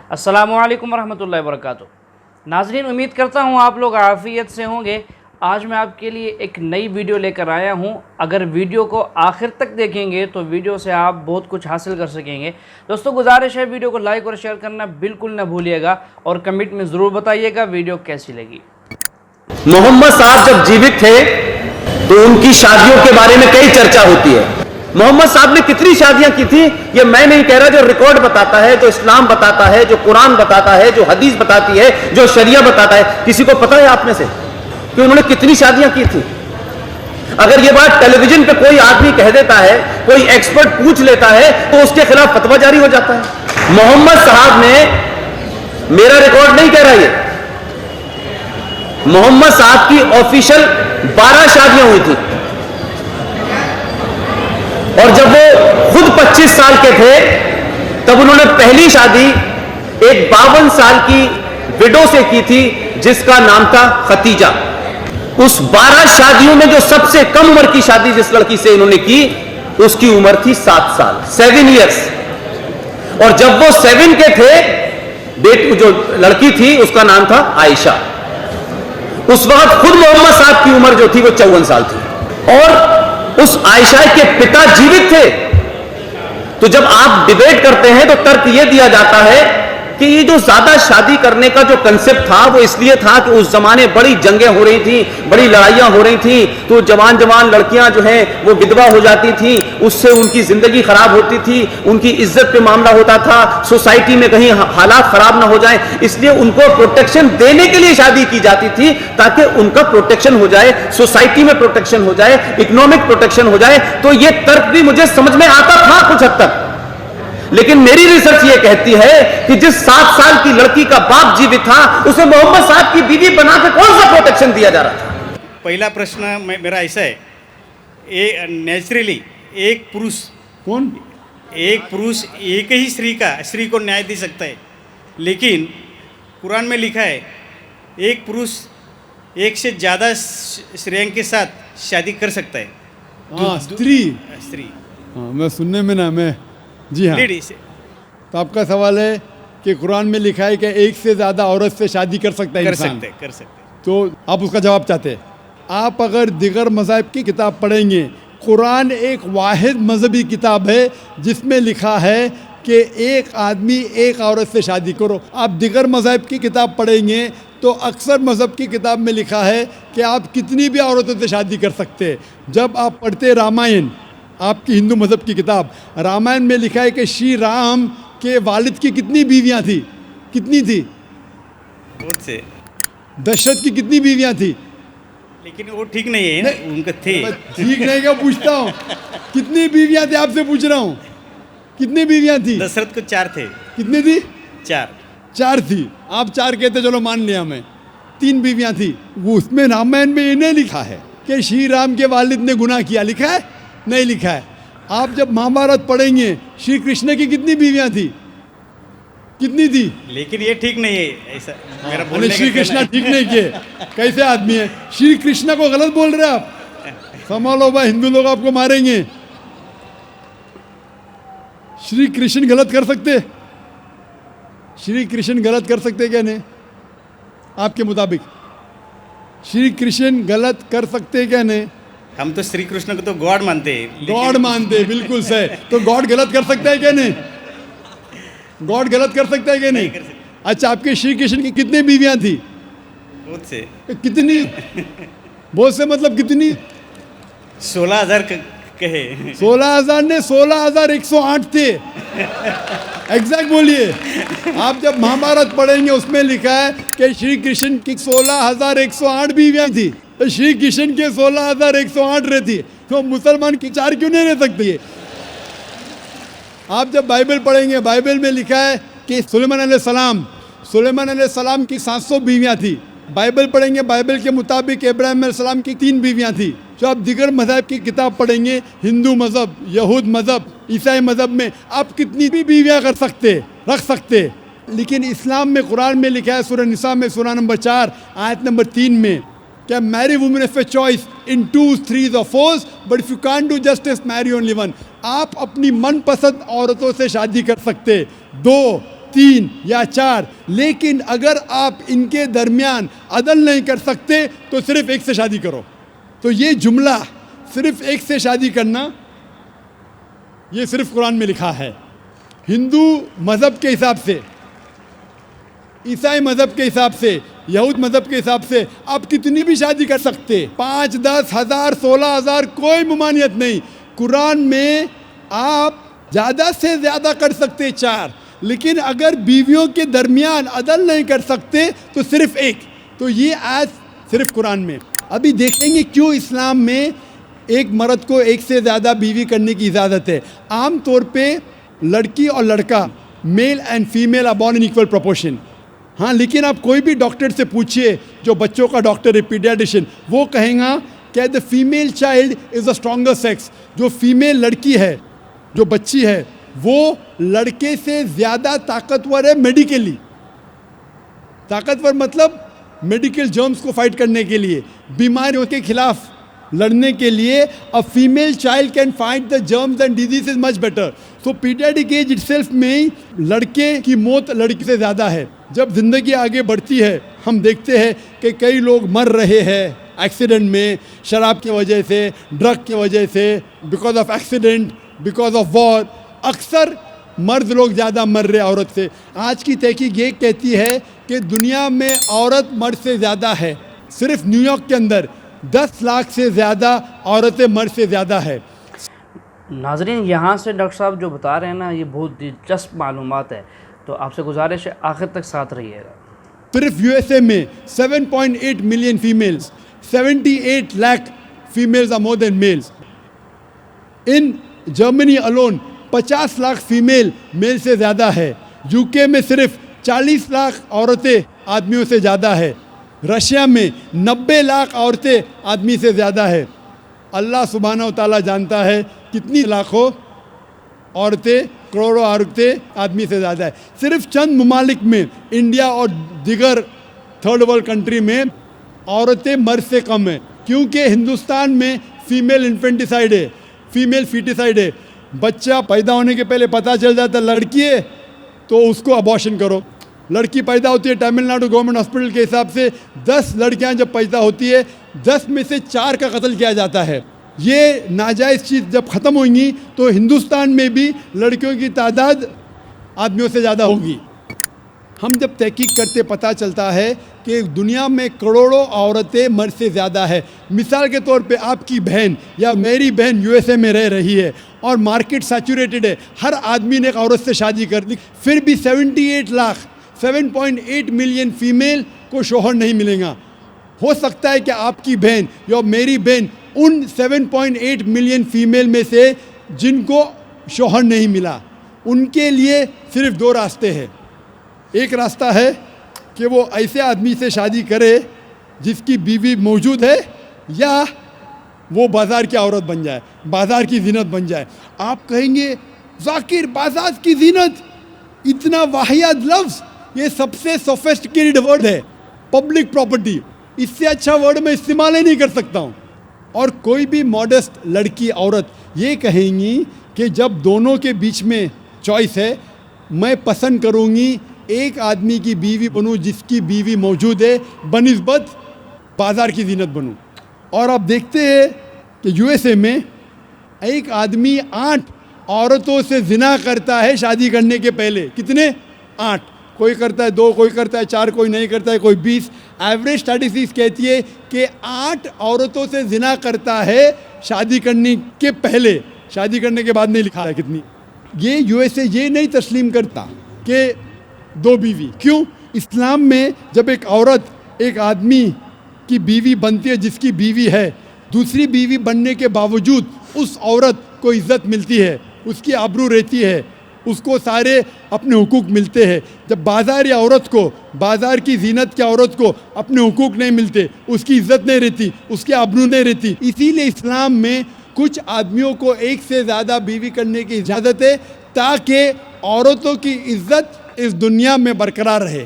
अस्सलामुअलैकुम वरहमतुल्लाहि वबरकातुहू। नाज़रीन, उम्मीद करता हूँ आप लोग आफ़ियत से होंगे। आज मैं आपके लिए एक नई वीडियो लेकर आया हूँ। अगर वीडियो को आखिर तक देखेंगे तो वीडियो से आप बहुत कुछ हासिल कर सकेंगे। दोस्तों, गुजारिश है वीडियो को लाइक और शेयर करना बिल्कुल ना भूलिएगा और कमेंट में ज़रूर बताइएगा वीडियो कैसी लगी। मोहम्मद साहब जब जीवित थे तो उनकी शादियों के बारे में कई चर्चा होती है। मोहम्मद साहब ने कितनी शादियां की थी ये मैं नहीं कह रहा, जो रिकॉर्ड बताता है, जो इस्लाम बताता है, जो कुरान बताता है, जो हदीस बताती है, जो शरिया बताता है। किसी को पता है आप में से कि उन्होंने कितनी शादियां की थी? अगर ये बात टेलीविजन पे कोई आदमी कह देता है, कोई एक्सपर्ट पूछ लेता है तो उसके खिलाफ फतवा जारी हो जाता है। मोहम्मद साहब ने, मेरा रिकॉर्ड नहीं कह रहा, ये मोहम्मद साहब की ऑफिशियल 12 शादियां हुई थी और जब वो खुद 25 साल के थे तब उन्होंने पहली शादी एक 52 साल की विडो से की थी जिसका नाम था खतीजा। उस 12 शादियों में जो सबसे कम उम्र की शादी जिस लड़की से इन्होंने की उसकी उम्र थी 7 साल, 7 ईयर्स। और जब वो 7 के थे, जो लड़की थी उसका नाम था आयशा। उस वक्त खुद मोहम्मद साहब की उम्र जो थी वो 54 साल थी और उस आयशा के पिता जीवित थे। तो जब आप डिबेट करते हैं तो तर्क यह दिया जाता है कि ये जो ज्यादा शादी करने का जो कंसेप्ट था वो इसलिए था कि उस जमाने बड़ी जंगें हो रही थी, बड़ी लड़ाइयां हो रही थी, तो जवान जवान लड़कियां जो हैं वो विधवा हो जाती थी, उससे उनकी जिंदगी खराब होती थी, उनकी इज्जत पे मामला होता था, सोसाइटी में कहीं हालात खराब ना हो जाए, इसलिए उनको प्रोटेक्शन देने के लिए शादी की जाती थी ताकि उनका प्रोटेक्शन हो जाए, सोसाइटी में प्रोटेक्शन हो जाए, इकोनॉमिक प्रोटेक्शन हो जाए। तो ये तर्क भी मुझे समझ में आता था कुछ हद तक, लेकिन मेरी रिसर्च ये कहती है कि जिस 7 साल की लड़की का बाप जीवित था उसे मोहम्मद साहब की बीवी बनाकर कौन सा प्रोटेक्शन दिया जा रहा था? पहला प्रश्न मेरा ऐसा है, नेचुरली एक पुरुष एक ही स्त्री को न्याय दे सकता है, लेकिन कुरान में लिखा है एक पुरुष एक से ज़्यादा स्त्रियों के साथ शादी कर सकता है। हाँ, स्त्री। हाँ, मैं सुनने में ना, मैं जी हाँ। तो आपका सवाल है कि कुरान में लिखा है कि एक से ज़्यादा औरत से शादी कर सकता है इंसान। कर सकते। तो आप उसका जवाब चाहते हैं। आप अगर दिगर मज़हब की किताब पढ़ेंगे, कुरान एक वाहिद मजहबी किताब है जिसमें लिखा है कि एक आदमी एक औरत से शादी करो। आप दिगर मज़हब की किताब पढ़ेंगे तो अक्सर मज़हब की किताब में लिखा है कि आप कितनी भी औरतों से शादी कर सकते हैं। जब आप पढ़ते रामायण, आपकी हिंदू मज़हब की किताब, रामायण में लिखा है कि श्री राम के वालिद की कितनी बीवियां थी? कितनी थी? बहुत से। दशरथ की कितनी बीवियां थी? लेकिन वो ठीक नहीं है ना, उनके थे। ठीक नहीं, क्या पूछता हूँ कितनी बीवियां थी, आपसे पूछ रहा हूँ कितनी बीवियां थी? दशरथ को 4 थे। कितनी थी? 4 थी। आप 4 कहते, चलो मान लिया मैं। 3 बीवियां थी। वो उसमें रामायण में इन्हें लिखा है कि श्री राम के वालिद ने गुनाह किया, लिखा है? नहीं लिखा है। आप जब महाभारत पढ़ेंगे, श्री कृष्ण की कितनी बीवियां थी? कितनी थी? लेकिन ये ठीक नहीं है ऐसा मेरा बोलने का। श्री कृष्ण ठीक नहीं किए, कैसे आदमी है? श्री कृष्ण को गलत बोल रहे आप। संभालो भाई, हिंदू लोग आपको मारेंगे। श्री कृष्ण गलत कर सकते? श्री कृष्ण गलत कर सकते क्या नहीं? आपके मुताबिक श्री कृष्ण गलत कर सकते क्या नहीं? हम तो श्री कृष्ण को तो गॉड मानते हैं। गॉड मानते, बिल्कुल सही। तो गॉड गलत कर सकता है क्या नहीं? गॉड गलत कर सकता है क्या नहीं? अच्छा, आपके श्री कृष्ण की कितनी बीवियां थी? बहुत से। कितनी? बहुत से मतलब कितनी? 16,000 कहे। 16,000 ने 16,108 थे। एग्जैक्ट बोलिए। आप जब महाभारत पढ़ेंगे उसमें लिखा है कि श्री कृष्ण की 16,108 बीवियां थी। तो श्री कृष्ण के 16,108 रहती, तो मुसलमान की 4 क्यों नहीं रह सकती? आप जब बाइबल पढ़ेंगे, बाइबल में लिखा है कि सुलेमान अलैहिस्सलाम की 700 बीवियां थी। बाइबल पढ़ेंगे, बाइबल के मुताबिक इब्राहिम अलैहिस्सलाम की 3 बीवियां थी। जो आप दिगर मज़हब की किताब पढ़ेंगे, हिंदू मज़हब, यहूद मज़हब, ईसाई मज़हब में आप कितनी भी बीवियां कर सकते, रख सकते। लेकिन इस्लाम में, कुरान में लिखा है सूरह निसा में, सूरह नंबर 4 आयत नंबर 3 में, क्या marry women if a choice in 2, 3 or 4, but if you can't do justice marry only 1। आप अपनी मनपसंद औरतों से शादी कर सकते, 2 3 या 4, लेकिन अगर आप इनके दरमियान अदल नहीं कर सकते तो सिर्फ एक से शादी करो। तो ये जुमला सिर्फ एक से शादी करना, ये सिर्फ कुरान में लिखा है। हिंदू मज़हब के हिसाब से, ईसाई मज़हब के हिसाब से, यहूद मज़हब के हिसाब से आप कितनी भी शादी कर सकते, 5, 10 हज़ार, 16 हज़ार, कोई ममानियत नहीं। कुरान में आप ज़्यादा से ज़्यादा कर सकते 4, लेकिन अगर बीवियों के दरमियान अदल नहीं कर सकते तो सिर्फ एक। तो ये आज सिर्फ कुरान में। अभी देखेंगे क्यों इस्लाम में एक मर्द को एक से ज़्यादा बीवी करने की इजाज़त है। आम तौर पे लड़की और लड़का, male and female are born in equal proportion. हाँ, लेकिन आप कोई भी डॉक्टर से पूछिए, जो बच्चों का डॉक्टर है, पीडियाट्रिशियन, वो कहेगा कि the female child is the stronger sex. जो फीमेल लड़की है, जो बच्ची है, वो लड़के से ज़्यादा ताकतवर है मेडिकली। ताकतवर मतलब मेडिकल जर्म्स को फाइट करने के लिए, बीमारियों के खिलाफ लड़ने के लिए। A female child can fight the germs and disease is much better. So paediatric age itself में ही लड़के की मौत लड़की से ज़्यादा है। जब ज़िंदगी आगे बढ़ती है, हम देखते हैं कि कई लोग मर रहे हैं एक्सीडेंट में, शराब की वजह से, ड्रग की वजह से, because of accident, because of war. अक्सर मर्द लोग ज़्यादा मर रहे औरत से। आज की तहकीक ये कहती है कि दुनिया में औरत मर्द से ज़्यादा है। सिर्फ न्यूयॉर्क के अंदर 10 लाख से ज़्यादा औरतें मर्द से ज़्यादा है। नाजरीन, यहाँ से डॉक्टर साहब जो बता रहे हैं ना, ये बहुत दिलचस्प मालूमात है, तो आपसे गुजारिश है आखिर तक साथ रहिएगा। सिर्फ यूएसए में 7.8 million females, 78 lakh females are more than males. In Germany alone 50 lakh female male से ज़्यादा है। यूके में सिर्फ 40 लाख औरतें आदमियों से ज़्यादा है। रशिया में 90 लाख औरतें आदमी से ज़्यादा है। अल्लाह सुब्हानहू तआला जानता है कितनी लाखों औरतें, करोड़ों औरतें आदमी से ज़्यादा है। सिर्फ चंद ममालिक में, इंडिया और दीगर थर्ड वर्ल्ड कंट्री में, औरतें मर्द से कम है, क्योंकि हिंदुस्तान में फीमेल इन्फेंटिसाइड है, फीमेल फीटिसाइड है। बच्चा पैदा होने के पहले पता चल जाता लड़की है तो उसको अबॉर्शन करो। लड़की पैदा होती है, तमिलनाडु गवर्नमेंट हॉस्पिटल के हिसाब से 10 लड़कियां जब पैदा होती है, 10 में से 4 का कत्ल किया जाता है। ये नाजायज़ चीज़ जब ख़त्म होंगी तो हिंदुस्तान में भी लड़कियों की तादाद आदमियों से ज़्यादा होगी। हम जब तहकीक करते पता चलता है कि दुनिया में करोड़ों औरतें मर्द से ज़्यादा है। मिसाल के तौर पे आपकी बहन या मेरी बहन यूएसए में रह रही है और मार्केट सैचुरेटेड है, हर आदमी ने एक औरत से शादी कर ली, फिर भी 78 लाख 7.8 मिलियन फीमेल को शोहर नहीं मिलेगा। हो सकता है कि आपकी बहन या मेरी बहन उन 7.8 मिलियन फीमेल में से जिनको शोहर नहीं मिला, उनके लिए सिर्फ 2 रास्ते हैं। एक रास्ता है कि वो ऐसे आदमी से शादी करे जिसकी बीवी मौजूद है, या वो बाज़ार की औरत बन जाए, बाज़ार की जीनत बन जाए। आप कहेंगे ज़ाकिर, बाज़ार की जीनत, इतना वाहियात लफ्ज़, ये सबसे सोफिस्टिकेटेड वर्ड है, पब्लिक प्रॉपर्टी। इससे अच्छा वर्ड मैं इस्तेमाल ही नहीं कर सकता हूँ। और कोई भी मॉडेस्ट लड़की, औरत ये कहेंगी कि जब दोनों के बीच में चॉइस है, मैं पसंद करूँगी एक आदमी की बीवी बनूँ जिसकी बीवी मौजूद है, बनिस्बत बाज़ार की जीनत बनूँ। और आप देखते हैं कि यूएसए में एक आदमी 8 औरतों से जिना करता है शादी करने के पहले। कितने? 8। कोई करता है 2, कोई करता है 4, कोई नहीं करता है, कोई 20। एवरेज स्टैटिस्टिक्स कहती है कि 8 औरतों से जिना करता है शादी करने के पहले। शादी करने के बाद नहीं लिखा है कितनी। ये यूएसए ये नहीं तस्लीम करता कि 2 बीवी। क्यों? इस्लाम में जब एक औरत एक आदमी की बीवी बनती है जिसकी बीवी है, दूसरी बीवी बनने के बावजूद उस औरत को इज़्ज़त मिलती है, उसकी आबरू रहती है, उसको सारे अपने हुकूक मिलते हैं। जब बाज़ारी औरत को, बाज़ार की जीनत की औरत को अपने हुकूक नहीं मिलते, उसकी इज़्ज़त नहीं रहती, उसकी आबरू नहीं रहती। इसीलिए इस्लाम में कुछ आदमियों को एक से ज़्यादा बीवी करने की इजाज़त है, ताकि औरतों की इज़्ज़त इस दुनिया में बरकरार रहे।